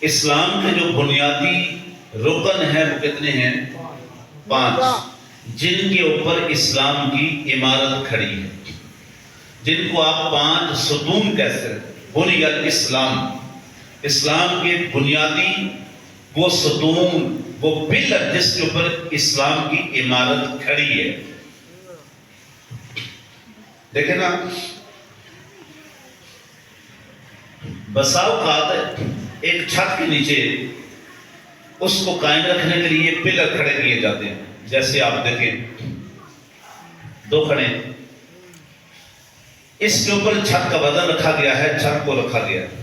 اسلام کے جو بنیادی رکن ہیں وہ کتنے ہیں؟ 5، جن کے اوپر اسلام کی عمارت کھڑی ہے، جن کو آپ 5 ستون کہتے ہیں۔ بنی الاسلام، اسلام کے بنیادی وہ ستون، وہ پلر جس کے اوپر اسلام کی عمارت کھڑی ہے۔ دیکھیں نا، بسا اوقات ایک چھت کے نیچے اس کو قائم رکھنے کے لیے پلر کھڑے کیے جاتے ہیں۔ جیسے آپ دیکھیں 2 کھڑے، اس کے اوپر چھت کا وزن رکھا گیا ہے، چھت کو رکھا گیا ہے۔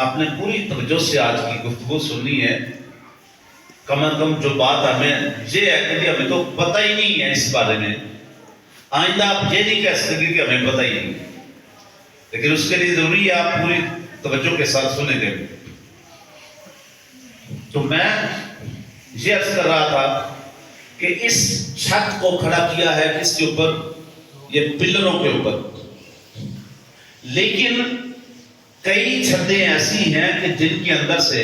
آپ نے پوری توجہ سے آج کی گفتگو سننی ہے۔ کم از کم جو بات ہمیں یہ ہے کہ ہمیں تو پتہ ہی نہیں ہے اس بارے میں، آئندہ آپ یہ نہیں کہہ سکتے کہ ہمیں پتہ ہی نہیں، لیکن اس کے لیے ضروری ہے آپ پوری توجہ کے ساتھ سنیں گے۔ تو میں یہ عرض کر رہا تھا کہ اس چھت کو کھڑا کیا ہے کس کے اوپر؟ یہ پلروں کے اوپر۔ لیکن کئی چھتیں ایسی ہیں کہ جن کے اندر سے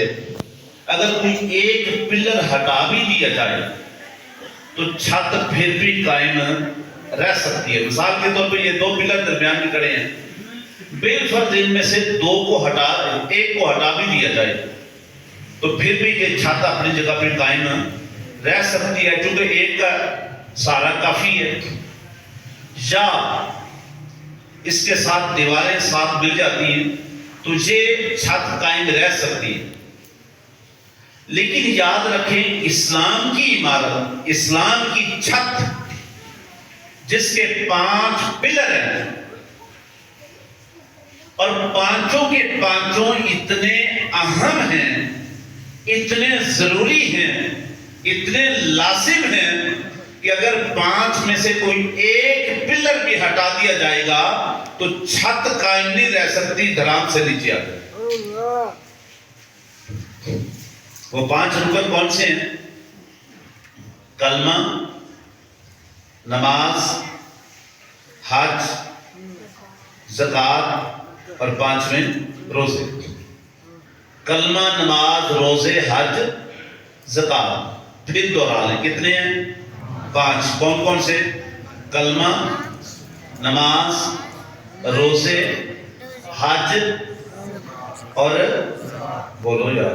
اگر کوئی ایک پلر ہٹا بھی دیا جائے تو چھت پھر بھی قائم رہ سکتی ہے۔ مثال کے طور پہ یہ 2 پلر درمیان میں کھڑے ہیں، بالفرض ان میں سے 2 کو ایک کو ہٹا بھی دیا جائے تو پھر بھی یہ چھت اپنی جگہ پہ قائم رہ سکتی ہے، کیونکہ ایک کا سہارا کافی ہے۔ یا اس کے ساتھ دیواریں ساتھ مل جاتی ہیں تو یہ چھت قائم رہ سکتی ہے۔ لیکن یاد رکھیں، اسلام کی عمارت، اسلام کی چھت جس کے 5 پلر ہیں اور 5 کے 5 اتنے اہم ہیں، اتنے ضروری ہیں، اتنے لازم ہیں کہ اگر 5 میں سے کوئی ایک پلر بھی ہٹا دیا جائے گا تو چھت قائم نہیں رہ سکتی، دھڑام سے نیچے آ جائے۔ وہ 5 رکن کون سے ہیں؟ کلمہ، نماز، حج، زکوٰۃ اور 5ویں روزے۔ کلمہ، نماز، روزے، حج، زکوٰۃ، پھر دوہرا لیں، کتنے ہیں؟ 5۔ کون کون سے؟ کلمہ، نماز، روزے، حج اور بولو یار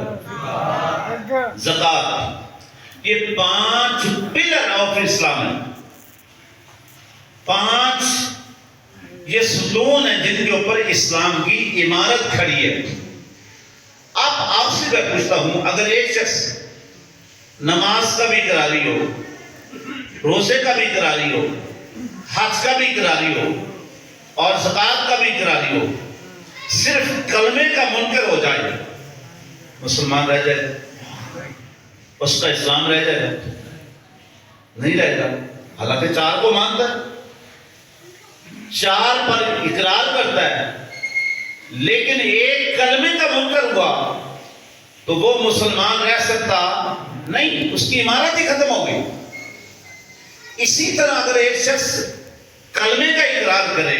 زکوٰۃ۔ یہ 5 پلر آف اسلام ہیں، 5 یہ ستون ہیں جن کے اوپر اسلام کی عمارت کھڑی ہے۔ اب آپ سے میں پوچھتا ہوں، اگر ایک شخص نماز کا بھی اقراری ہو، روزے کا بھی اقراری ہو، حج کا بھی اقراری ہو اور زکوٰۃ کا بھی اقراری ہو، صرف کلمے کا منکر ہو جائے، مسلمان رہ جائے گا؟ اس کا اسلام رہ جائے گا؟ نہیں رہے گا۔ حالانکہ 4 کو مانتا ہے، 4 پر اقرار کرتا ہے، لیکن ایک کلمے کا منکر ہوا تو وہ مسلمان رہ سکتا نہیں، اس کی عمارت ہی ختم ہو گئی۔ اسی طرح اگر ایک شخص کلمے کا اقرار کرے،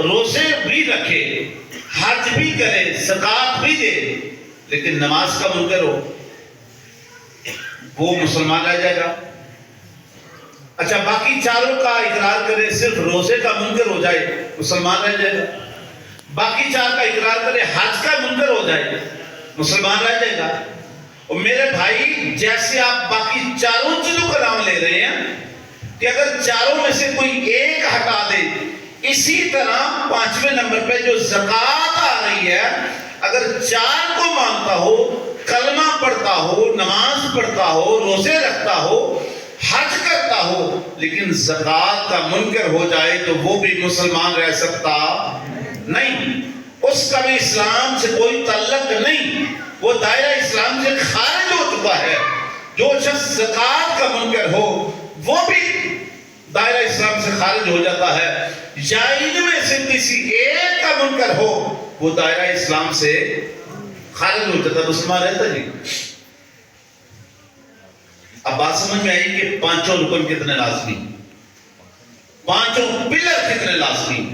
روزے بھی رکھے، حج بھی کرے، زکوٰۃ بھی دے، لیکن نماز کا منکر ہو، وہ مسلمان رہ جائے گا؟ اچھا، باقی 4 کا اقرار کرے، صرف روزے کا منکر ہو جائے، مسلمان رہ جائے گا؟ باقی 4 کا اقرار کرے، حج کا منکر ہو جائے، مسلمان رہ جائے گا؟ اور میرے بھائی، جیسے آپ باقی 4 چیزوں کا نام لے رہے ہیں کہ اگر 4 میں سے کوئی ایک ہٹا دے، اسی طرح 5ویں نمبر پہ جو زکوٰۃ آ رہی ہے، اگر 4 کو مانتا ہو، کلمہ پڑھتا ہو، نماز پڑھتا ہو، روزے رکھتا ہو، حج کرتا ہو، لیکن زکوٰۃ کا منکر ہو جائے تو وہ بھی مسلمان رہ سکتا نہیں، اس کا بھی اسلام سے کوئی تعلق نہیں، وہ دائرہ اسلام سے خارج ہو چکا ہے۔ جو شخص زکوٰۃ کا منکر ہو وہ بھی دائرہ اسلام سے خارج ہو جاتا ہے، یا ان میں سے کسی ایک کا منکر ہو وہ دائرہ اسلام سے خارج ہو جاتا ہے، مسلمان رہتا نہیں۔ اب بات سمجھ میں آئی کہ 5 رکن کتنے لازمی، 5 پلر کتنے لازمی،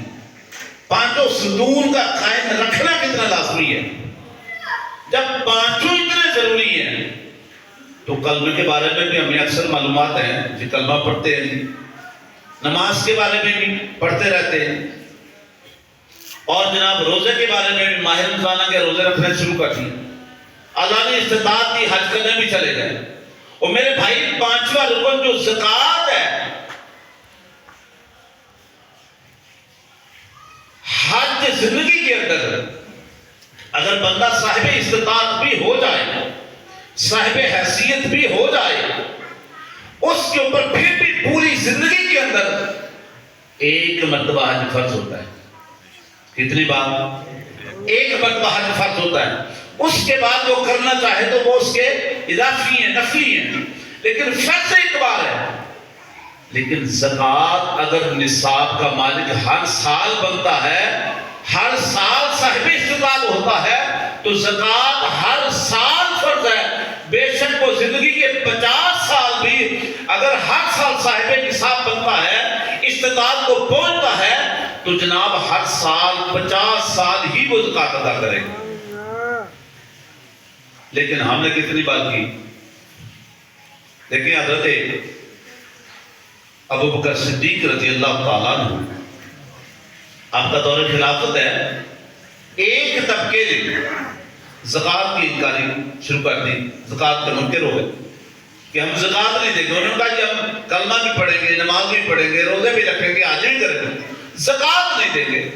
5 ستون کا قائم رکھنا کتنا لازمی ہے۔ جب پانچوں اتنے ضروری ہیں تو کلمے کے بارے میں بھی ہمیں اکثر معلومات ہیں جی، کلمہ پڑھتے ہیں جی، نماز کے بارے میں بھی پڑھتے رہتے ہیں، اور جناب روزے کے بارے میں بھی ماہ رمضان کے روزے رکھنے شروع کر دیے، اللہ نے استطاعت دی حج کرنے بھی چلے گئے۔ اور میرے بھائی پانچواں رکن جو زکوٰۃ ہے، حج زندگی کے اندر اگر بندہ صاحب استطاعت بھی ہو جائے، صاحب حیثیت بھی ہو جائے، اس کے اوپر پھر بھی پوری زندگی کے اندر ایک مرتبہ حج فرض ہوتا ہے۔ کتنی بار؟ ایک مرتبہ حج فرض ہوتا ہے، اس کے بعد وہ کرنا چاہے تو وہ اس کے اضافی ہیں، نفلی ہیں، لیکن فرض ایک بار ہے۔ لیکن زکوٰۃ اگر نصاب کا مالک ہر سال بنتا ہے، ہر سال صاحب استطاعت ہوتا ہے، تو زکوٰۃ ہر سال فرض ہے۔ بے شک وہ زندگی کے 50 سال بھی اگر ہر سال صاحب نصاب بنتا ہے، استطاعت کو پہنچتا ہے، تو جناب ہر سال 50 سال ہی وہ زکوٰۃ ادا کرے گا۔ لیکن ہم نے کتنی بات کی؟ دیکھیں حضرت ابو بکر صدیق رضی اللہ تعالیٰ عنہ، آپ کا دور خلافت ہے، ایک طبقے نے زکوٰۃ کی انکاری شروع کر دی، زکوٰۃ کے منکر ہو گئے کہ ہم زکوٰۃ نہیں دیں گے۔ انہوں نے کہا کہ ہم کلمہ بھی پڑھیں گے، نماز بھی پڑھیں گے، روزے بھی رکھیں گے، حج بھی کریں گے، زکوٰۃ نہیں دیں گے۔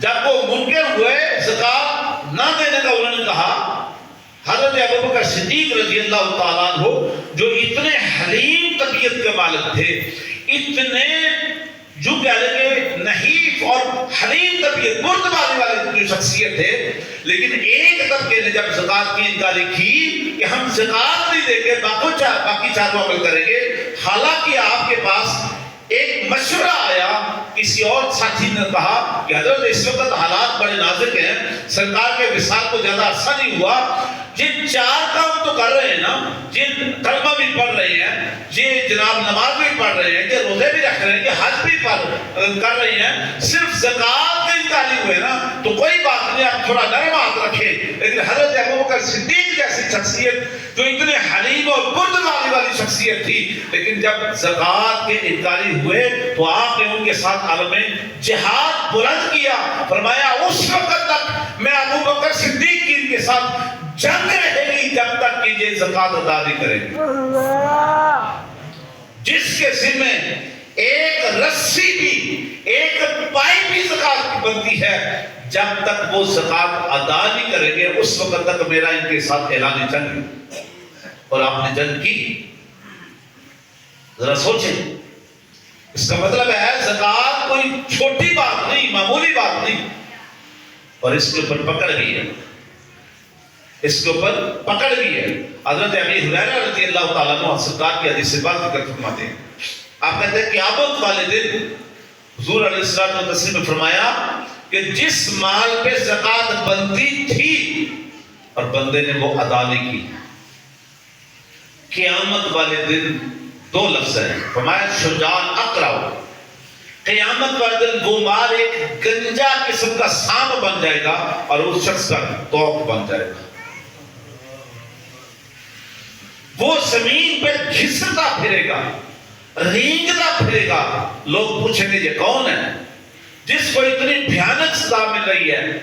جب وہ منکر ہوئے زکوٰۃ نہ دینے کا، انہوں نے کہا، حضرت ابو بکر صدیق رضی اللہ تعالیٰ عنہ جو اتنے حلیم طبیعت کے مالک تھے، اتنے جو کہہ لیں گے نحیف اور حلیم طبیعت، مردباری والے جو شخصیت تھے، لیکن ایک طبقے نے جب زکوٰۃ کی انکاری کی کہ ہم زکوٰۃ نہیں دیں گے، باقی چاروں عمل کریں گے، حالانکہ آپ کے پاس ایک مشورہ آیا، کسی اور ساتھی نے کہا کہ حضرت اس وقت حالات بڑے نازک ہیں، سرکار کے وصال کو زیادہ عرصہ نہیں ہوا، جن 4 کام تو کر رہے ہیں نا، جن کلمہ بھی پڑھ رہے ہیں، یہ جناب نماز بھی پڑھ رہے ہیں، یہ روزے بھی رکھ رہے ہیں، یہ حج بھی کر رہے ہیں، صرف زکوٰۃ کے انکاری ہوئے نا، تو کوئی بات نہیں، آپ تھوڑا نرم ہاتھ رکھیں۔ لیکن حضرت ابو بکر صدیق جیسی شخصیت جو اتنے حلیم اور بردباری والی شخصیت تھی، لیکن جب زکوٰۃ کے انکاری ہوئے تو آپ نے ان کے ساتھ عالم جہاد بلند کیا، فرمایا اس وقت تک میں ابو بکر صدیق کی ان کے ساتھ جنگ رہے گی جب تک کہ یہ زکوٰۃ ادا نہیں کریں گے۔ جس کے ذمہ ایک رسی بھی، ایک پائی بھی زکوٰۃ کی بنتی ہے، جب تک وہ زکوٰۃ ادا نہیں کریں گے اس وقت تک میرا ان کے ساتھ اعلان جنگ ہے۔ اور آپ نے جنگ کی، ذرا سوچیں، اس کا مطلب ہے زکوٰۃ کوئی چھوٹی بات نہیں، معمولی بات نہیں، اور اس کے اوپر پکڑ بھی ہے، اس کے اوپر پکڑ بھی ہے۔ حضرت ابی ہریرہ رضی اللہ تعالیٰ عنہ سرکار کی حدیث سے بات ذکر فرماتے ہیں، آپ کہتے ہیں قیامت والے دن حضور علیہ الصلوۃ والتسلیم نے فرمایا کہ جس مال پہ زکوٰۃ بنتی تھی اور بندے نے وہ ادا نہیں کی، قیامت والے دن 2 لفظ ہیں، فرمایا شجاع اقرع، قیامت والے دن وہ مال ایک گنجا قسم کا سانپ بن جائے گا اور اس شخص کا توق بن جائے گا، وہ زمین پہ گھستا پھرے گا، رینگتا پھرے گا، لوگ پوچھیں گے یہ کون ہے جس کو اتنی بھیانک سزا مل رہی ہے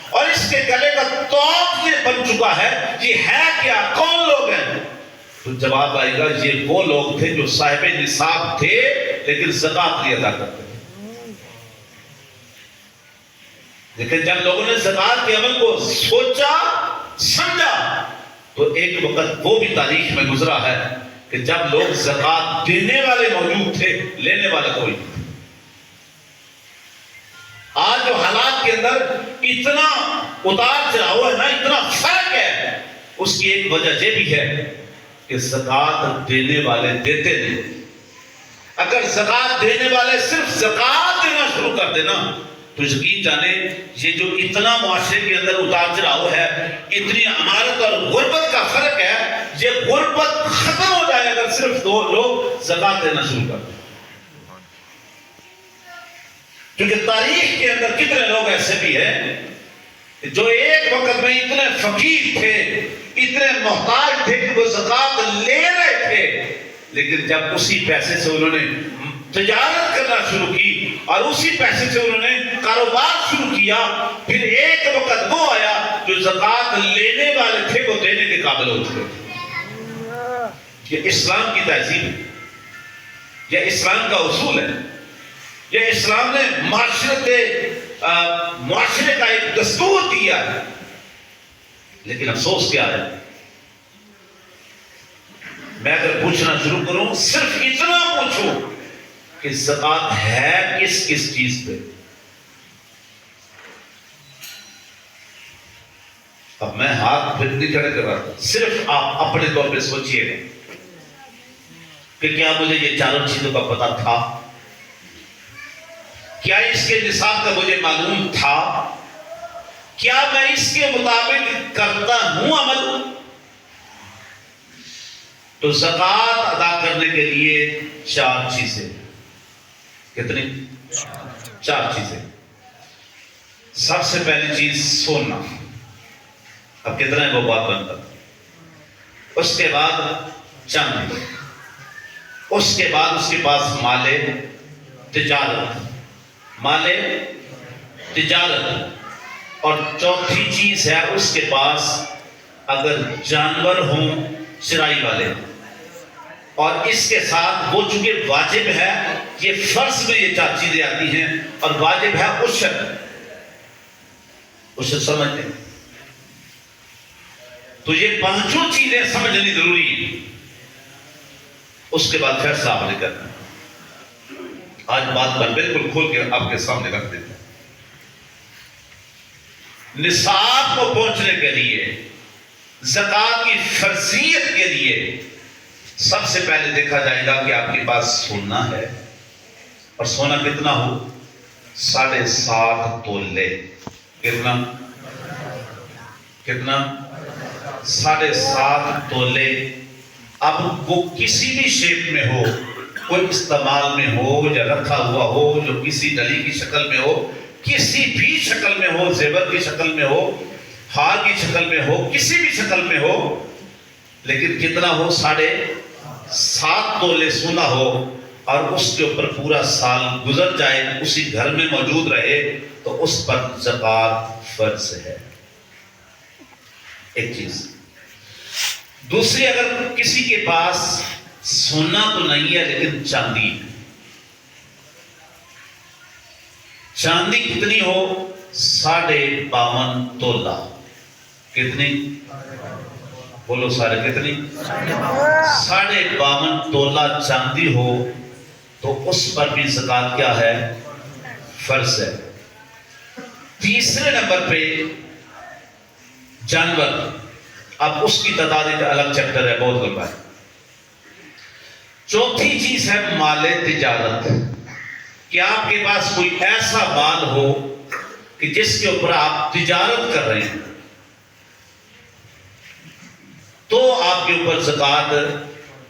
اور اس کے گلے کا توق یہ بن چکا ہے، یہ ہے کیا، کون لوگ ہیں؟ تو جواب آئے گا یہ وہ لوگ تھے جو صاحب نصاب تھے لیکن زکوٰۃ نہیں ادا کرتے تھے۔ لیکن جب لوگوں نے زکوٰۃ کے عمل کو سوچا سمجھا تو ایک وقت وہ بھی تاریخ میں گزرا ہے کہ جب لوگ زکوٰۃ دینے والے موجود تھے، لینے والا کوئی نہیں۔ آج جو حالات کے اندر اتنا اتار چڑھاؤ ہے نا، اتنا فرق ہے، اس کی ایک وجہ یہ بھی ہے کہ زکوٰۃ دینے والے دیتے نہیں۔ اگر زکوٰۃ دینے والے صرف زکوٰۃ دینا شروع کر دینا تو یقین جانے یہ جو اتنا معاشرے کے اندر اتار چڑھاؤ ہے، اتنی عمارت اور غربت کا فرق ہے، یہ غربت ختم ہو جائے اگر صرف 2 لوگ زکوٰۃ دینا شروع کر دیں۔ کیونکہ تاریخ کے اندر کتنے لوگ ایسے بھی ہیں جو ایک وقت میں اتنے فقیر تھے، اتنے محتاج تھے کہ وہ زکوٰۃ لے رہے تھے، لیکن جب اسی پیسے سے انہوں نے تجارت کرنا شروع کی اور اسی پیسے سے انہوں نے کاروبار شروع کیا، پھر ایک وقت وہ آیا جو زکوٰۃ لینے والے تھے وہ دینے کے قابل ہو چکے تھے۔ یہ اسلام کی تہذیب ہے، یہ اسلام کا اصول ہے، یہ اسلام نے معاشرے کا ایک دستور دیا ہے۔ لیکن افسوس کیا ہے، میں اگر پوچھنا شروع کروں صرف اتنا پوچھوں کہ زکوٰۃ ہے کس کس چیز پہ، اب میں ہاتھ پھر نہیں کھڑے کر رہا تھا، صرف آپ اپنے طور پہ سوچئے گا کہ کیا مجھے یہ چاروں چیزوں کا پتہ تھا؟ کیا اس کے نصاب کا مجھے معلوم تھا؟ کیا میں اس کے مطابق کرتا ہوں عمل؟ تو زکوٰۃ ادا کرنے کے لیے چار چیزیں، کتنی؟ چار چیزیں۔ سب سے پہلی چیز سونا، اب کتنا ہے وہ بات بنتا، اس کے بعد چاندی، اس کے بعد اس کے پاس مال تجارت، مال تجارت، اور چوتھی چیز ہے اس کے پاس اگر جانور ہوں چرائی والے، اور اس کے ساتھ وہ چونکہ واجب ہے، یہ فرض میں یہ چار چیزیں آتی ہیں، اور واجب ہے عشر، عشر سمجھتے ہیں، تو یہ پانچوں چیزیں سمجھنی ضروری ہیں، اس کے بعد فیصلہ آپ نے کرنا ہے۔ آج بات پر بالکل کھول کے آپ کے سامنے رکھ دیتا ہوں۔ نصاب کو پہنچنے کے لیے، زکوٰۃ کی فرضیت کے لیے سب سے پہلے دیکھا جائے گا کہ آپ کے پاس سونا ہے، اور سونا کتنا ہو؟ 7.5 تولے۔ کتنا؟ 7.5 تولے۔ اب وہ کسی بھی شیپ میں ہو، کوئی استعمال میں ہو یا رکھا ہوا ہو، جو کسی ڈلی کی شکل میں ہو، کسی بھی شکل میں ہو، زیور کی شکل میں ہو، ہار کی شکل میں ہو، کسی بھی شکل میں ہو، لیکن کتنا ہو؟ 7.5 تولے سونا ہو، اور اس کے اوپر پورا سال گزر جائے، اسی گھر میں موجود رہے، تو اس پر زکوٰۃ فرض ہے۔ ایک چیز۔ دوسری، اگر کسی کے پاس سونا تو نہیں ہے لیکن چاندی، چاندی کتنی ہو؟ 52.5 تولہ۔ کتنی؟ بولو سارے، کتنی؟ 52.5 تولہ چاندی ہو تو اس پر بھی زکوٰۃ کیا ہے؟ فرض ہے۔ تیسرے نمبر پہ جانور، اب اس کی تعداد ایک الگ چیپٹر ہے، بہت لمبا ہے۔ چوتھی چیز ہے مال تجارت، کہ آپ کے پاس کوئی ایسا مال ہو کہ جس کے اوپر آپ تجارت کر رہے ہیں، تو آپ کے اوپر زکوٰۃ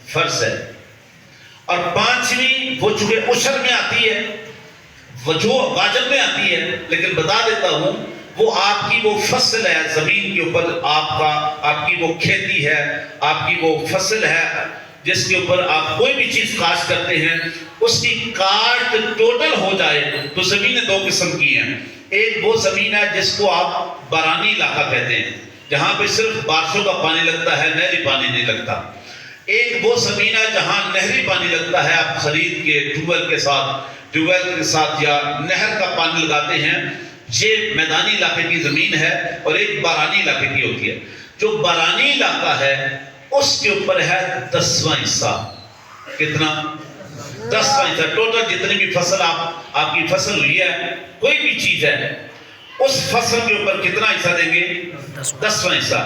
فرض ہے۔ اور پانچویں، وہ چونکہ عشر میں آتی ہے، وہ جو واجب میں آتی ہے، لیکن بتا دیتا ہوں، وہ آپ کی وہ فصل ہے، زمین کے اوپر آپ کی وہ کھیتی ہے، آپ کی وہ فصل ہے جس کے اوپر آپ کوئی بھی چیز کاشت کرتے ہیں، اس کی کاشت ٹوٹل ہو جائے تو زمینیں دو قسم کی ہیں۔ ایک وہ زمین ہے جس کو آپ بارانی علاقہ کہتے ہیں، جہاں پہ صرف بارشوں کا پانی لگتا ہے، نہری پانی نہیں لگتا۔ ایک وہ زمین ہے جہاں نہری پانی لگتا ہے، آپ خرید کے ٹیوبویل کے ساتھ یا نہر کا پانی لگاتے ہیں، یہ میدانی علاقے کی زمین ہے۔ اور ایک بارانی علاقے کی ہوتی ہے۔ جو بارانی علاقہ ہے اس کے اوپر ہے 10واں حصہ۔ کتنا؟ 10واں حصہ۔ ٹوٹل جتنی بھی فصل آپ کی فصل ہوئی ہے، کوئی بھی چیز ہے، اس فصل کے اوپر کتنا حصہ دیں گے؟ 10واں حصہ۔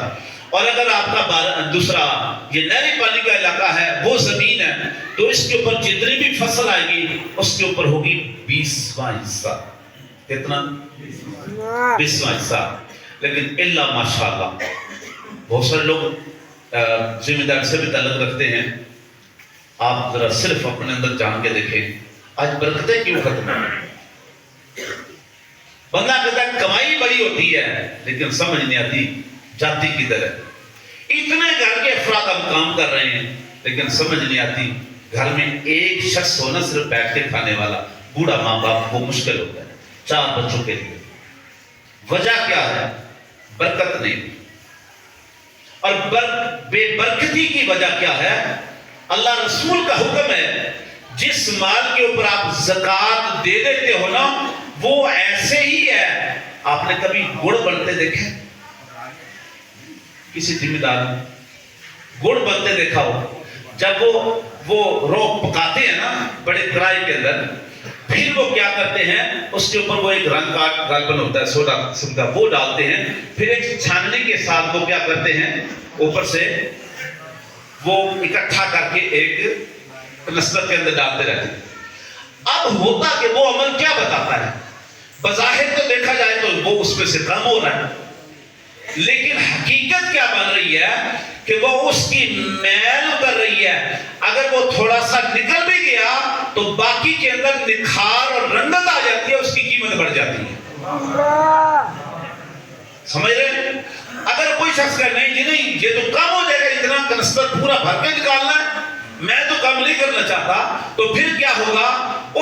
اور اگر آپ کا دوسرا یہ نہری پانی کا علاقہ ہے، وہ زمین ہے، تو اس کے اوپر جتنی بھی فصل آئے گی اس کے اوپر ہوگی 20واں حصہ۔ کتنا؟ 20واں حصہ۔ لیکن اللہ ماشاءاللہ، بہت سارے لوگ ذمہ داری سے بھی تعلق رکھتے ہیں۔ آپ ذرا صرف اپنے اندر جان کے دیکھیں، آج برکتیں کیوں ختم ہیں؟ بندہ کہتا ہے کمائی بڑی ہو ہوتی ہے لیکن سمجھ نہیں آتی جاتی کدھر ہے. اتنے گھر کے افراد ہم کام کر رہے ہیں لیکن سمجھ نہیں آتی گھر میں ایک شخص ہونا صرف بیٹھ کے کھانے والا بوڑھا ماں باپ کو مشکل ہوتا ہے 4 بچوں کے لیے. وجہ کیا ہے؟ برکت نہیں. اور بے برکتی کی وجہ کیا ہے؟ اللہ رسول کا حکم ہے جس مال کے اوپر آپ زکوٰۃ دے دیتے ہو نا وہ ایسے ہی ہے. آپ نے کبھی گڑ بنتے دیکھے؟ کسی ذمہ دار نے گڑ بنتے دیکھا ہو؟ جب وہ رو پکاتے ہیں نا بڑے کڑائی کے اندر، پھر وہ کیا کرتے ہیں اس کے اوپر وہ ایک رنگ کا غالباً ہوتا ہے سوڈا قسم کا وہ ڈالتے ہیں، پھر ایک چھاننی کے ساتھ وہ کیا کرتے ہیں اوپر سے وہ اکٹھا کر کے ایک نسبت کے اندر ڈالتے رہتے ہیں. اب ہوتا کہ وہ عمل کیا بتاتا ہے؟ بظاہر تو دیکھا جائے تو وہ اس میں سے کم ہو رہا ہے، لیکن حقیقت کیا بن رہی ہے کہ وہ اس کی میل اتر رہی ہے. اگر وہ تھوڑا سا نکل بھی گیا تو باقی کے اندر نکھار اور رنگت آ جاتی ہے، اس کی قیمت بڑھ جاتی ہے. سمجھ رہے ہیں؟ اگر کوئی شخص کہے نہیں جی نہیں یہ تو کم ہو جائے گا، اتنا کنسپت پورا بھر کے نکالنا ہے، میں تو کم نہیں کرنا چاہتا، تو پھر کیا ہوگا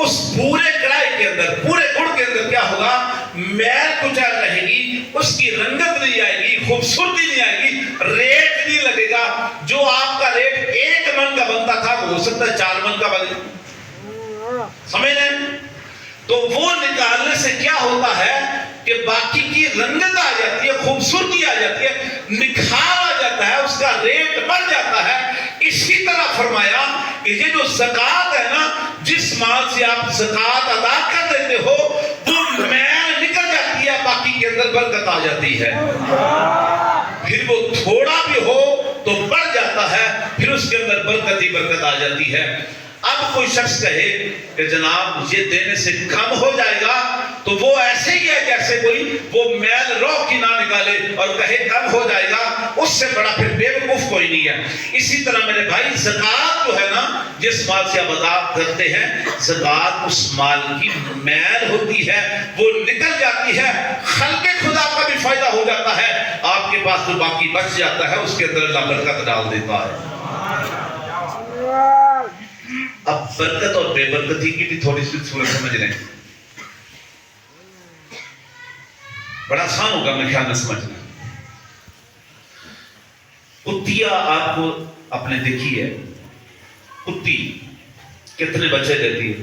اس پورے کڑائی کے اندر پورے گڑ کے اندر کیا ہوگا؟ میل کچل رہے گی، اس کی رنگت نہیں آئے گی، خوبصورتی نہیں آئے گی، ریٹ نہیں لگے گا. جو آپ کا ریٹ 1 من کا بنتا تھا وہ ہو سکتا ہے 4 من کا بنے. سمجھ رہے ہیں؟ تو وہ نکالنے سے کیا ہوتا ہے کہ باقی کی رنگت آ جاتی ہے، خوبصورتی آ جاتی ہے، نکھار آ جاتا ہے، اس کا ریٹ بڑھ جاتا ہے. اسی طرح فرمایا کہ یہ جو زکوٰۃ ہے نا، جس مال سے آپ زکوٰۃ ادا کر دیتے ہو وہ میل نکل جاتی ہے، باقی کے اندر برکت آ جاتی ہے. پھر وہ تھوڑا بھی ہو تو بڑھ جاتا ہے، پھر اس کے اندر برکت ہی برکت آ جاتی ہے. اب کوئی شخص کہے کہ جناب یہ دینے سے کم ہو جائے گا، تو وہ ایسے ہی ہے جیسے کوئی وہ میل روح کی نہ نکالے اور کہے کم ہو جائے گا، اس سے بڑا پھر بے وقوف کوئی نہیں ہے. اسی طرح میرے بھائی زکوٰۃ جو ہے نا، جس مال سے آپ ادا کرتے ہیں، زکوٰۃ اس مال کی میل ہوتی ہے، وہ نکل جاتی ہے، خلق خدا کا بھی فائدہ ہو جاتا ہے، آپ کے پاس جو باقی بچ جاتا ہے اس کے اندر اللہ برکت ڈال دیتا ہے. اب برکت اور بے برکتی کی بھی تھوڑی سی صورت سمجھ لیں، بڑا آسان ہوگا میرے خیال میں سمجھنا. کتیا آپ کو آپ نے دیکھی ہے، کتی کتنے بچے دیتی ہے؟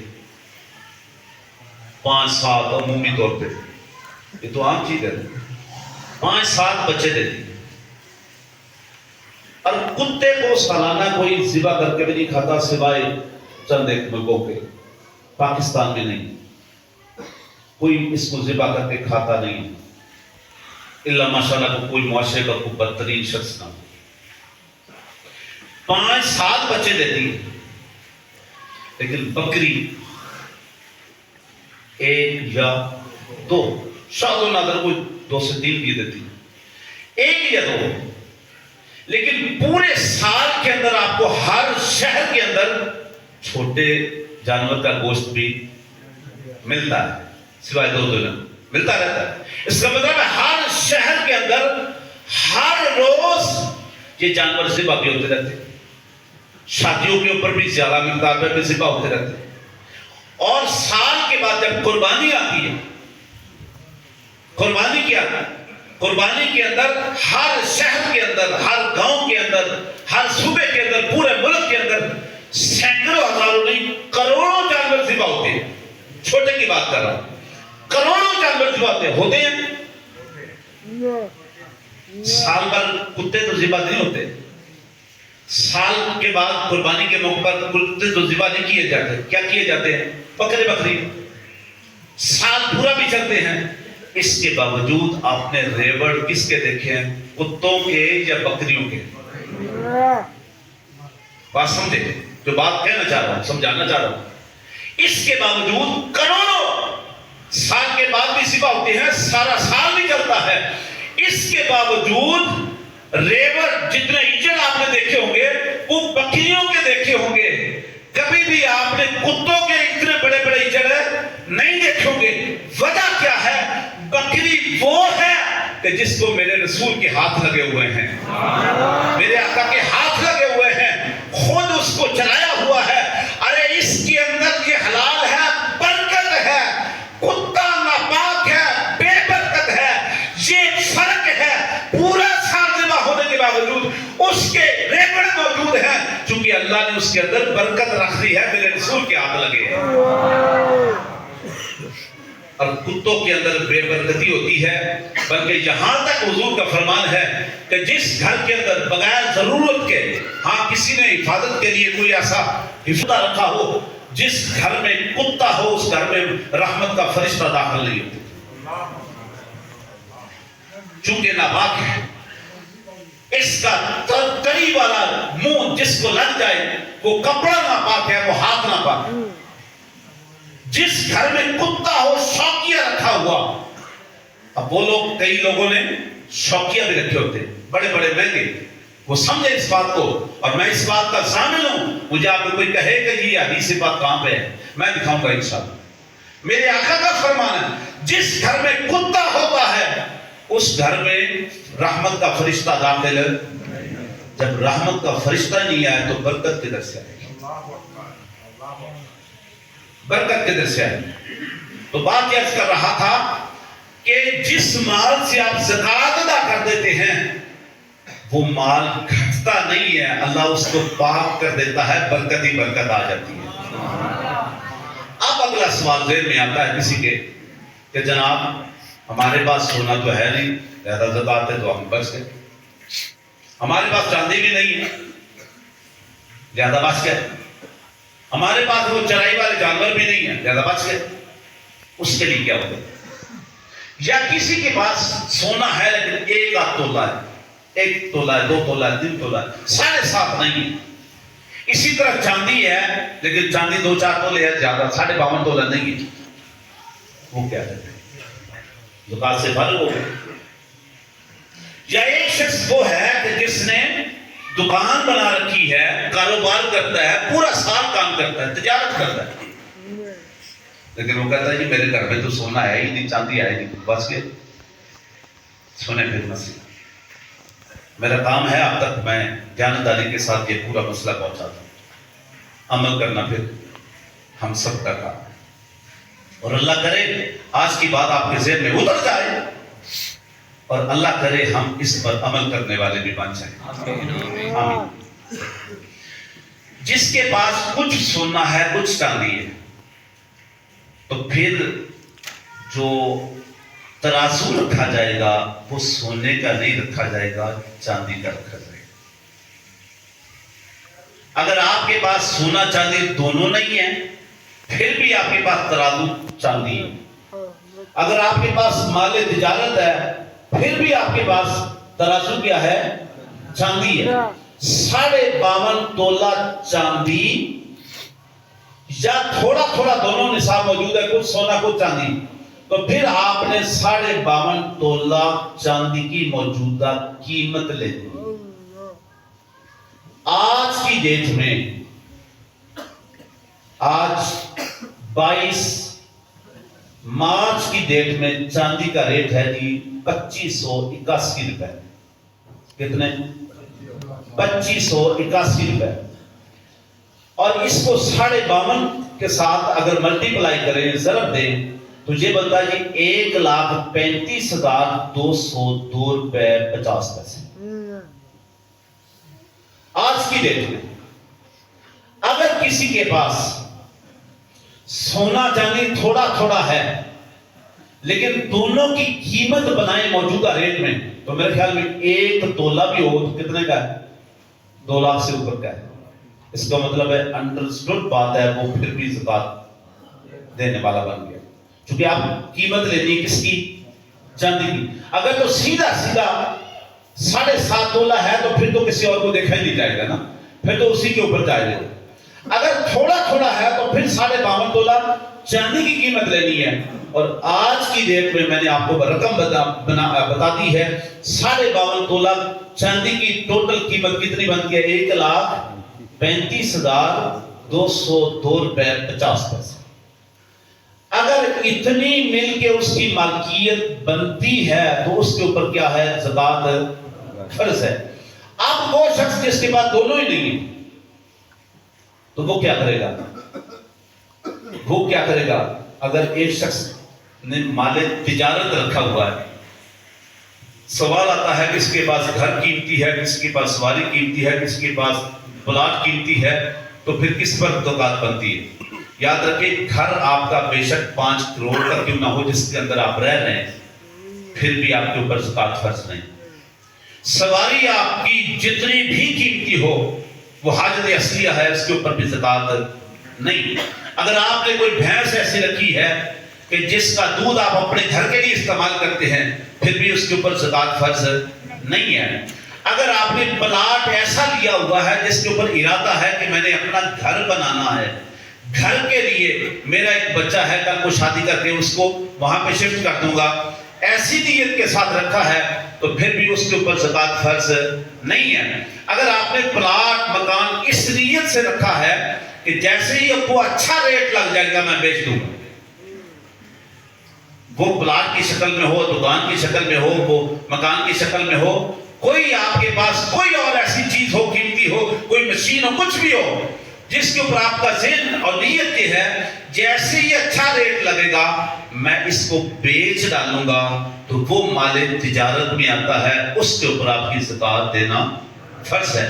5-7 عمومی طور پہ، یہ تو عام چیز ہے، 5-7 بچے دیتی ہے. اور کتے کو سالانہ کوئی ذبح کر کے بھی نہیں کھاتا سوائے چند ایک ملکوں کے. پاکستان میں نہیں کوئی اس کو ذبح کر کے کھاتا نہیں، اللہ ماشاءاللہ کو کوئی معاشرے کا کوئی بدترین شخص نہ. 5-7 بچے دیتی ہے، لیکن بکری 1 یا 2، شاید و نادر کوئی 2 سے 3 بھی دیتی ہے، 1 یا 2. لیکن پورے سال کے اندر آپ کو ہر شہر کے اندر چھوٹے جانور کا گوشت بھی ملتا ہے، سوائے 2 دن ملتا رہتا ہے. اس کا مطلب ہے ہر شہر کے اندر ہر روز یہ جانور ذبح بھی ہوتے رہتے ہیں، شادیوں کے اوپر بھی زیادہ مقدار میں بھی ذبح ہوتے رہتے ہیں. اور سال کے بعد جب قربانی آتی ہے، قربانی کیا ہے؟ قربانی کے اندر ہر شہر کے اندر، ہر گاؤں کے اندر، ہر صوبے کے اندر، پورے ملک کے اندر سینکڑوں ہزاروں نہیں کروڑوں جانور ذبح ہوتے ہیں. چھوٹے کی بات کر رہا ہوں، کروڑوں جانور ذبح ہوتے ہیں. سال بھر کتے تو ذبح نہیں ہوتے، سال کے بعد قربانی کے موقع پر کتے تو ذبح نہیں کیے جاتے. کیا کیے جاتے ہیں؟ بکری. سال پورا بھی چلتے ہیں. اس کے باوجود آپ نے ریوڑ کس کے دیکھے ہیں؟ کتوں کے یا بکریوں کے؟ بات سمجھے جو بات کہنا چاہ رہا ہوں، سمجھانا چاہ رہا ہوں. اس کے باوجود کروڑوں سال کے بعد بھی ذبح ہوتے ہیں، سارا سال بھی چلتا ہے. اس کے باوجود ریوڑ جتنے ایجڑ آپ نے دیکھے ہوں گے وہ بکریوں کے دیکھے ہوں گے. کبھی بھی آپ نے کتوں کے اتنے بڑے بڑے ایجڑ نہیں دیکھے ہوں گے. وجہ کیا ہے؟ بکری وہ ہے کہ جس کو میرے رسول کے ہاتھ لگے ہوئے ہیں، میرے آقا کے ہاتھ لگے ہوئے ہیں، خود اس کو چلایا ہوا ہے. ارے اس کے اندر یہ حلال ہے، برکت ہے، کتا ناپاک ہے، بے برکت ہے. یہ فرق ہے. پورا سال ذبح ہونے کے باوجود اس کے ریبڑ موجود ہیں، چونکہ اللہ نے اس کے اندر برکت رکھ دی ہے، میرے رسول کے ہاتھ لگے ہیں. اور کتوں کے اندر بے برکتی ہوتی ہے. بلکہ یہاں تک حضور کا فرمان ہے کہ جس گھر کے اندر بغیر ضرورت کے، ہاں کسی نے حفاظت کے لیے کوئی ایسا حفظہ رکھا ہو، جس گھر میں کتا ہو اس گھر میں رحمت کا فرشتہ داخل نہیں ہوتا، چونکہ ناپاک ہے. اس کا تری والا منہ جس کو لگ جائے، وہ کپڑا ناپاک ہے، وہ ہاتھ ناپاک ہے. جس گھر میں کتا ہو شوقیہ رکھا ہوا، اب وہ لوگ، کئی لوگوں نے شوقیہ بھی رکھے ہوتے ہیں بڑے بڑے مہنگے، وہ سمجھے اس بات کو، اور میں اس بات کا ضامن ہوں. مجھے آپ کو کوئی کہے کہ یہ حدیث بات کہاں پہ ہے، میں دکھاؤں گا انشاءاللہ. میرے آقا کا فرمان ہے جس گھر میں کتا ہوتا ہے اس گھر میں رحمت کا فرشتہ داخل ہے. جب رحمت کا فرشتہ نہیں آئے تو برکت کدھر سے آئے؟ برکت کدھر سے آئے؟ تو بات یہ کر رہا تھا کہ جس مال سے آپ زکوٰۃ ادا کر دیتے ہیں وہ مال گھٹتا نہیں ہے، اللہ اس کو پاک کر دیتا ہے، برکت ہی برکت آ جاتی ہے. اب اگلا سوال ذہن میں آتا ہے کسی کے کہ جناب ہمارے پاس سونا تو ہے نہیں، زیادہ زکوٰۃ ہے تو ہم بچ گئے. ہمارے پاس چاندی بھی نہیں ہے، زیادہ بچ گئے. ہمارے پاس وہ چرائی والے جانور بھی نہیں ہیں، زیادہ بچ گئے. اس کے لیے کیا ہوگا؟ یا کسی کے پاس سونا ہے لیکن ایک آدھ تولہ ہے، 1 تولہ ہے، 2 تولہ ہے، 3 تولہ ہے، 7.5 نہیں ہے. اسی طرح چاندی ہے لیکن چاندی 2-4 تولے ہے، زیادہ 52.5 تولہ نہیں ہے. وہ کیا کرتے ہیں؟ زکوٰۃ سے فارغ ہو گئے. یا ایک شخص وہ ہے کہ جس نے دکان بنا رکھی ہے، کاروبار کرتا ہے، پورا سال کام کرتا ہے، تجارت کرتا ہے، لیکن وہ کہتا ہے کہ میرے گھر میں تو سونا ہے ہی نہیں، چاندی ہے ہی نہیں، بس کے سونے پھر مسئلہ. میرا کام ہے اب تک میں جانبداری کے ساتھ یہ پورا مسئلہ پہنچاتا ہوں. عمل کرنا پھر ہم سب کا کام ہے. اور اللہ کرے آج کی بات آپ کے ذہن میں اتر جائے، اور اللہ کرے ہم اس پر عمل کرنے والے بھی بن جائیں. آمین. جس کے پاس کچھ سونا ہے کچھ چاندی ہے، تو پھر جو ترازو رکھا جائے گا وہ سونے کا نہیں رکھا جائے گا، چاندی کا رکھا جائے گا. اگر آپ کے پاس سونا چاندی دونوں نہیں ہے پھر بھی آپ کے پاس ترازو چاندی ہے. اگر آپ کے پاس مال تجارت ہے پھر بھی آپ کے پاس ترازو کیا ہے؟ چاندی ہے. 52.5 تولہ چاندی یا تھوڑا تھوڑا دونوں نصاب موجود ہے، کچھ سونا کچھ چاندی، تو پھر آپ نے 52.5 تولہ چاندی کی موجودہ قیمت لے لی. آج کی ڈیٹ میں، آج 22 مارچ کی ڈیٹ میں چاندی کا ریٹ ہے جی 2581 روپے. کتنے؟ 2581 روپے. اور اس کو 52.5 کے ساتھ اگر ملٹی پلائی کریں، ضرب دیں، تو یہ بنتا ہے جی 1,35,202 روپے 50 پیسے. آج کی ڈیٹ میں اگر کسی کے پاس سونا چاندی تھوڑا تھوڑا ہے لیکن دونوں کی قیمت بنائیں موجودہ ریٹ میں، تو میرے خیال میں 1 تولہ بھی ہو تو کتنے کا ہے؟ 2 لاکھ سے اوپر کا ہے. اس کا مطلب ہے انڈرسٹوڈ بات ہے، وہ پھر بھی زکوٰۃ دینے والا بن گیا، چونکہ آپ قیمت لینی کس کی؟ چاندی کی. اگر تو سیدھا 7.5 تولہ ہے تو پھر تو کسی اور کو دیکھا ہی نہیں جائے گا نا، پھر تو اسی کے اوپر جائے گا. اگر تھوڑا تھوڑا ہے تو پھر 52.5 تولہ چاندی کی قیمت لینی ہے. اور آج کی ڈیٹ میں میں نے آپ کو رقم بتا دی ہے، 52.5 تولہ چاندی کی ٹوٹل قیمت کتنی بنتی ہے؟ 1,35,202 روپے 50 پیسے. اگر اتنی مل کے اس کی مالکیت بنتی ہے تو اس کے اوپر کیا ہے؟ زکوٰۃ فرض ہے۔ اب وہ شخص جس کے پاس دونوں ہی نہیں ہیں تو وہ کیا کرے گا؟ وہ کیا کرے گا؟ اگر ایک شخص نے مال تجارت رکھا ہوا ہے، سوال آتا ہے کس کے پاس گھر قیمتی ہے، کس کے پاس سواری قیمتی ہے، کس کے پاس پلاٹ قیمتی ہے، تو پھر کس پر زکوٰۃ بنتی ہے؟ یاد رکھیں، گھر آپ کا بے شک 5 کروڑ کا کیوں نہ ہو جس کے اندر آپ رہ رہے ہیں، پھر بھی آپ کے اوپر زکوٰۃ فرض نہیں۔ سواری آپ کی جتنی بھی قیمتی ہو، وہ حاجت اصلیہ ہے، اس کے اوپر بھی زکوٰۃ نہیں۔ اگر آپ نے کوئی بھینس ایسی رکھی ہے کہ جس کا دودھ آپ اپنے گھر کے لیے استعمال کرتے ہیں، پھر بھی اس کے اوپر زکوٰۃ فرض نہیں ہے۔ اگر آپ نے پلاٹ ایسا لیا ہوا ہے جس کے اوپر ارادہ ہے کہ میں نے اپنا گھر بنانا ہے، گھر کے لیے میرا ایک بچہ ہے، کل کو شادی کر کے اس کو وہاں پہ شفٹ کر دوں گا، ایسی نیت کے ساتھ رکھا ہے تو پھر بھی اس کے اوپر زکوٰۃ فرض نہیں ہے۔ اگر آپ نے پلاٹ مکان اس نیت سے رکھا ہے کہ جیسے ہی آپ کو اچھا ریٹ لگ جائے گا میں بیچ دوں گا، وہ پلاٹ کی شکل میں ہو، دکان کی شکل میں ہو، وہ مکان کی شکل میں ہو، کوئی آپ کے پاس کوئی اور ایسی چیز ہو، قیمتی ہو، کوئی مشین ہو، کچھ بھی ہو، جس کے اوپر آپ کا ذہن اور نیت یہ ہے جیسے ہی اچھا ریٹ لگے گا میں اس کو بیچ ڈالوں گا، تو وہ مال تجارت میں آتا ہے، اس کے اوپر آپ کی زکوٰۃ دینا فرض ہے۔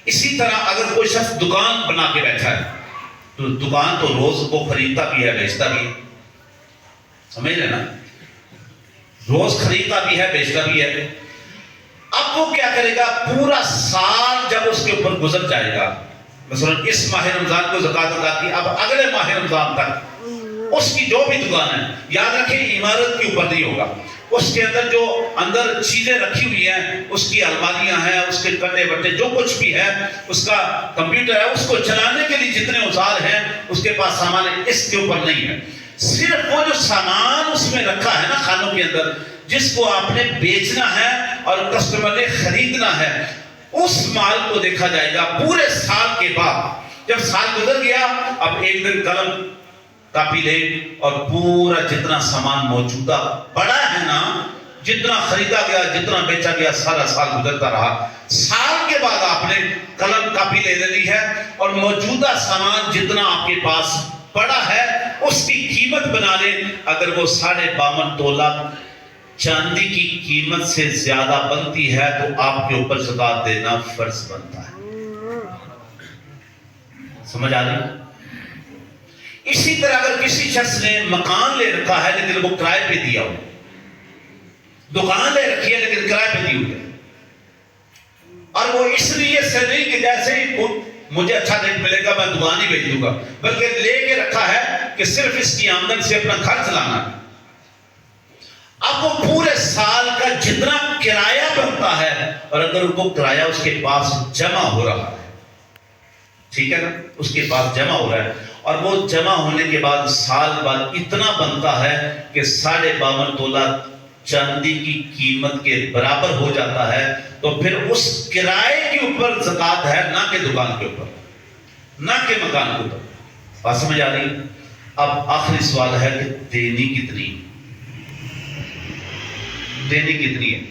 اسی طرح اگر کوئی شخص دکان بنا کے بیٹھا ہے تو دکان تو روز وہ خریدتا بھی ہے، بیچتا بھی ہے، سمجھ رہے نا؟ روز خریدتا بھی ہے، بیچتا بھی ہے۔ اب وہ کیا کرے گا؟ پورا سال جب اس کے اوپر گزر جائے گا، مثلا اس ماہ رمضان کو زکوٰۃ ادا کی، اب اگلے ماہ رمضان تک اس کی جو بھی دکان ہے، یاد رکھیں عمارت کے اوپر نہیں ہوگا، اس کے اندر جو اندر چیزیں رکھی ہوئی ہیں، اس کی الماریاں ہیں، اس کے کٹے بٹے جو کچھ بھی ہے، اس کا کمپیوٹر ہے، اس کو چلانے کے لیے جتنے اوزار ہیں اس کے پاس سامان ہے، اس کے اوپر نہیں ہے۔ صرف وہ جو سامان اس میں رکھا ہے نا خانوں کے اندر، جس کو آپ نے بیچنا ہے اور کسٹمر نے خریدنا ہے، اس مال کو دیکھا جائے گا پورے سال کے بعد۔ جب سال گزر گیا، اب ایک دن قلم کاپی لے اور پورا جتنا سامان موجودہ پڑا ہے نا، جتنا خریدا گیا، جتنا بیچا گیا، سارا سال گزرتا رہا، سال کے بعد آپ نے قلم کاپی لے لی ہے اور موجودہ سامان جتنا آپ کے پاس پڑا ہے اس کی قیمت بنا لیں۔ اگر وہ 52.5 تولہ چاندی کی قیمت سے زیادہ بنتی ہے تو آپ کے اوپر زکوٰۃ دینا فرض بنتا ہے۔ سمجھ آ رہی؟ اسی طرح اگر کسی شخص نے مکان لے رکھا ہے لیکن وہ کرائے پہ دیا ہو، دکان لے رکھی ہے لیکن کرائے پہ دی ہوئی ہے، اور وہ اس لیے سے نہیں کہ جیسے ہی مجھے اچھا ریٹ ملے گا میں دکان ہی بیچ دوں گا، بلکہ لے کے رکھا ہے کہ صرف اس کی آمدن سے اپنا گھر چلانا ہے۔ اب وہ پورے سال کا جتنا کرایہ بنتا ہے، اور اگر وہ کرایہ اس کے پاس جمع ہو رہا ہے، ٹھیک ہے نا، اس کے پاس جمع ہو رہا ہے، اور وہ جمع ہونے کے بعد سال بعد اتنا بنتا ہے کہ 52.5 تولہ چاندی کی قیمت کے برابر ہو جاتا ہے، تو پھر اس کرائے کے اوپر زکوٰۃ ہے، نہ کہ دکان کے اوپر، نہ کہ مکان کے اوپر۔ بات سمجھ آ رہی؟ اب آخری سوال ہے کہ دینی کتنی ہے؟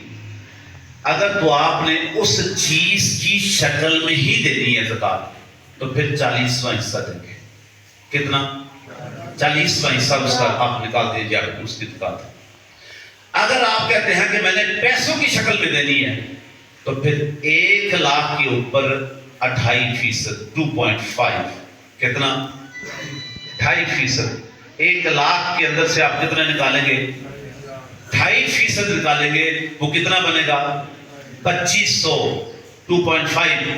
اگر تو آپ نے اس چیز کی شکل میں ہی دینی ہے زکوٰۃ تو پھر 40واں حصہ دیں گے۔ کتنا؟ 40واں حصہ اس کا آپ نکال دیجیے اس کی زکوٰۃ۔ اگر آپ کہتے ہیں کہ میں نے پیسوں کی شکل میں دینی ہے تو پھر 1 لاکھ کے اوپر 2.5%، 2.5 کتنا؟ 2.5%۔ 1 لاکھ کے اندر سے آپ کتنا نکالیں گے؟ 2.5% نکالیں گے، وہ کتنا بنے گا؟ 2500۔ 2.5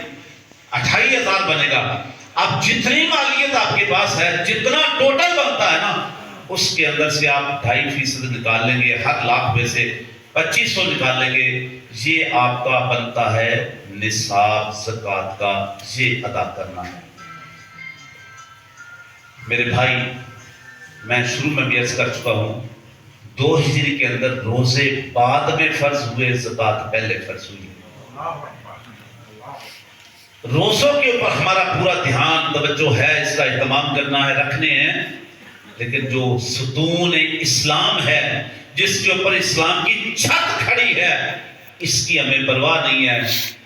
28,000 بنے گا۔ اب جتنی مالیت آپ کے پاس ہے، جتنا ٹوٹل بنتا ہے نا، اس کے اندر سے آپ 2.5% نکال لیں گے، ہر لاکھ میں سے 2500 نکال لیں گے، یہ آپ کا بنتا ہے نصاب زکوٰۃ کا، یہ ادا کرنا ہے۔ میرے بھائی، میں شروع میں بھی عرض کر چکا ہوں، 2 ہجری کے اندر روزے بعد میں فرض ہوئے، زکوٰۃ پہلے فرض ہوئی۔ روزوں کے اوپر ہمارا پورا دھیان، توجہ ہے، اس کا اہتمام کرنا ہے، رکھنے ہیں، لیکن جو ستون اسلام ہے، جس کے اوپر اسلام کی چھت کھڑی ہے، اس کی ہمیں پرواہ نہیں ہے۔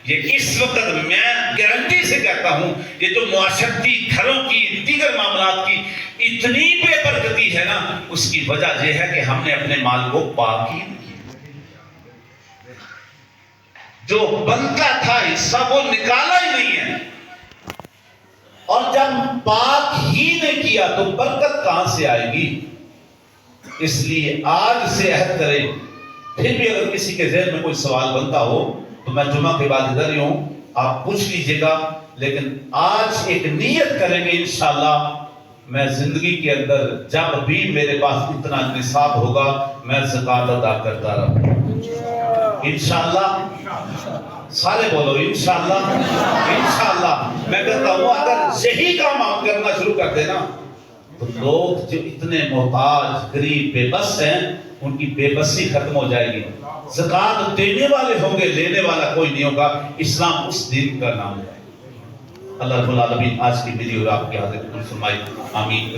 یہ اس وقت میں گارنٹی سے کہتا ہوں، یہ جو معاشرتی گھروں کی دیگر معاملات کی اتنی بے برکتی ہے نا، اس کی وجہ یہ ہے کہ ہم نے اپنے مال کو پاک ہی نہیں کیا۔ جو بنتا تھا حصہ وہ نکالا ہی نہیں ہے، اور جب پاک ہی نہیں کیا تو برکت کہاں سے آئے گی؟ اس لیے آج سے عہد کریں۔ پھر بھی اگر کسی کے ذہن میں کوئی سوال بنتا ہو تو میں جمعہ کے بعد ادھر ہی ہوں، آپ پوچھ لیجئے گا، لیکن آج ایک نیت کریں گے انشاءاللہ میں زندگی کے اندر جب بھی میرے پاس اتنا نصاب ہوگا میں زکوٰۃ ادا کرتا رہوں انشاءاللہ۔ سارے بولو انشاءاللہ، انشاءاللہ۔ میں کہتا ہوں اگر یہی کام آپ کرنا شروع کر دینا تو لوگ جو اتنے محتاج غریب بے بس ہیں ان کی بے بسی ختم ہو جائے گی۔ زکوٰۃ دینے والے ہوں گے، لینے والا کوئی نہیں ہوگا۔ اسلام اس دین کا نام ہے۔ اللہ رب العالمین آج کی میری اور آپ کی حاضر قبول فرمائے، آمین۔